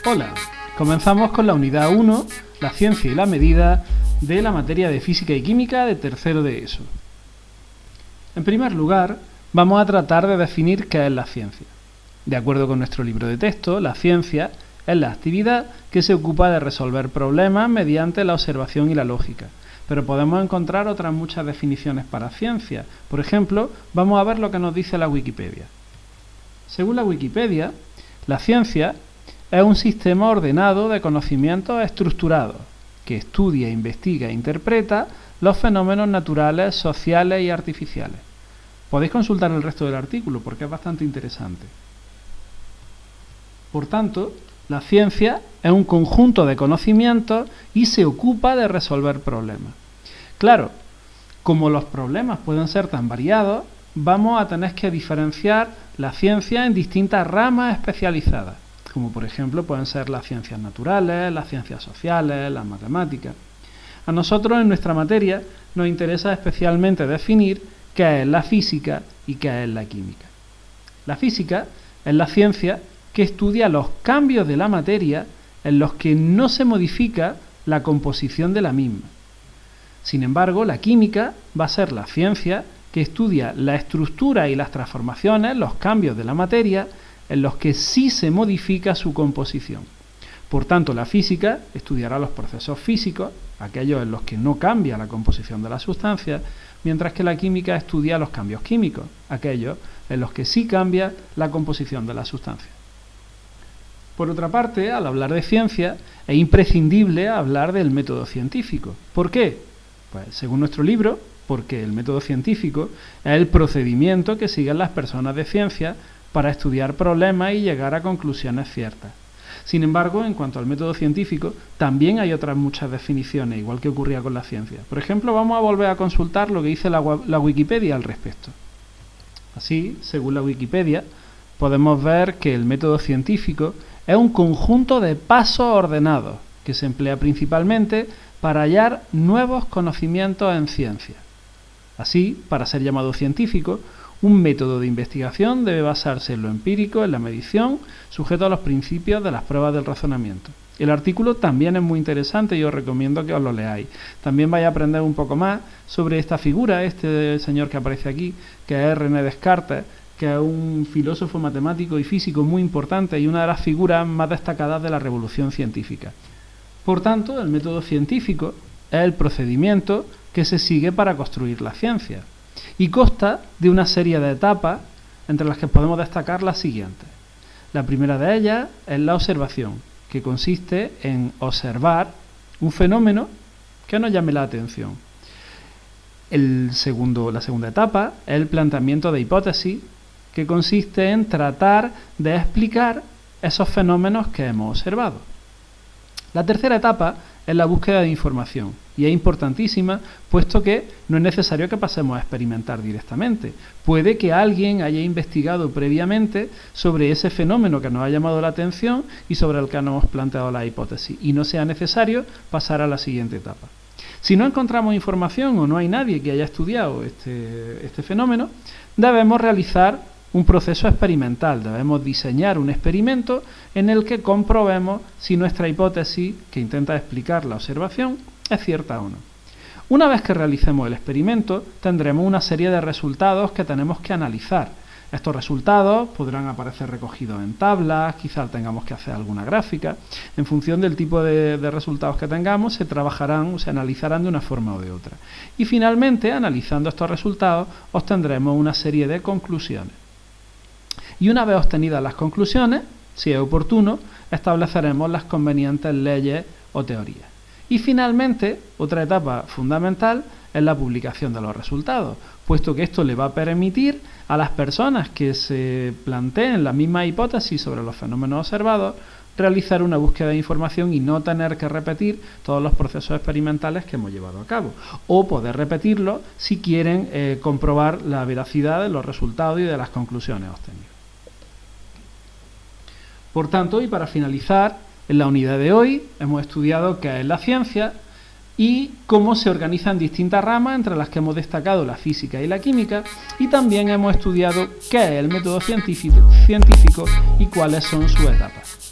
Hola, comenzamos con la unidad 1, la ciencia y la medida, de la materia de física y química de tercero de ESO. En primer lugar, vamos a tratar de definir qué es la ciencia. De acuerdo con nuestro libro de texto, la ciencia es la actividad que se ocupa de resolver problemas mediante la observación y la lógica. Pero podemos encontrar otras muchas definiciones para ciencia. Por ejemplo, vamos a ver lo que nos dice la Wikipedia. Según la Wikipedia, la ciencia es un sistema ordenado de conocimientos estructurados que estudia, investiga e interpreta los fenómenos naturales, sociales y artificiales. Podéis consultar el resto del artículo porque es bastante interesante. Por tanto, la ciencia es un conjunto de conocimientos y se ocupa de resolver problemas. Claro, como los problemas pueden ser tan variados, vamos a tener que diferenciar la ciencia en distintas ramas especializadas, como por ejemplo pueden ser las ciencias naturales, las ciencias sociales, las matemáticas. A nosotros en nuestra materia nos interesa especialmente definir qué es la física y qué es la química. La física es la ciencia que estudia los cambios de la materia en los que no se modifica la composición de la misma. Sin embargo, la química va a ser la ciencia que estudia la estructura y las transformaciones, los cambios de la materia, en los que sí se modifica su composición. Por tanto, la física estudiará los procesos físicos, aquellos en los que no cambia la composición de las sustancias, mientras que la química estudia los cambios químicos, aquellos en los que sí cambia la composición de las sustancias. Por otra parte, al hablar de ciencia, es imprescindible hablar del método científico. ¿Por qué? Pues según nuestro libro, porque el método científico es el procedimiento que siguen las personas de ciencia para estudiar problemas y llegar a conclusiones ciertas. Sin embargo, en cuanto al método científico, también hay otras muchas definiciones, igual que ocurría con la ciencia. Por ejemplo, vamos a volver a consultar lo que dice la Wikipedia al respecto. Así, según la Wikipedia, podemos ver que el método científico es un conjunto de pasos ordenados que se emplea principalmente para hallar nuevos conocimientos en ciencia. Así, para ser llamado científico, un método de investigación debe basarse en lo empírico, en la medición, sujeto a los principios de las pruebas del razonamiento. El artículo también es muy interesante y os recomiendo que os lo leáis. También vais a aprender un poco más sobre esta figura, este señor que aparece aquí, que es René Descartes, que es un filósofo matemático y físico muy importante y una de las figuras más destacadas de la revolución científica. Por tanto, el método científico es el procedimiento que se sigue para construir la ciencia y consta de una serie de etapas entre las que podemos destacar las siguientes. La primera de ellas es la observación, que consiste en observar un fenómeno que nos llame la atención. La segunda etapa es el planteamiento de hipótesis, que consiste en tratar de explicar esos fenómenos que hemos observado. La tercera etapa es la búsqueda de información y es importantísima puesto que no es necesario que pasemos a experimentar directamente. Puede que alguien haya investigado previamente sobre ese fenómeno que nos ha llamado la atención y sobre el que nos hemos planteado la hipótesis y no sea necesario pasar a la siguiente etapa. Si no encontramos información o no hay nadie que haya estudiado este fenómeno, debemos realizar un proceso experimental, debemos diseñar un experimento en el que comprobemos si nuestra hipótesis, que intenta explicar la observación, es cierta o no. Una vez que realicemos el experimento, tendremos una serie de resultados que tenemos que analizar. Estos resultados podrán aparecer recogidos en tablas, quizás tengamos que hacer alguna gráfica. En función del tipo de resultados que tengamos, se analizarán de una forma o de otra. Y finalmente, analizando estos resultados, obtendremos una serie de conclusiones. Y una vez obtenidas las conclusiones, si es oportuno, estableceremos las convenientes leyes o teorías. Y finalmente, otra etapa fundamental es la publicación de los resultados, puesto que esto le va a permitir a las personas que se planteen la misma hipótesis sobre los fenómenos observados realizar una búsqueda de información y no tener que repetir todos los procesos experimentales que hemos llevado a cabo, o poder repetirlo si quieren comprobar la veracidad de los resultados y de las conclusiones obtenidas. Por tanto, y para finalizar, en la unidad de hoy hemos estudiado qué es la ciencia y cómo se organizan distintas ramas, entre las que hemos destacado la física y la química, y también hemos estudiado qué es el método científico y cuáles son sus etapas.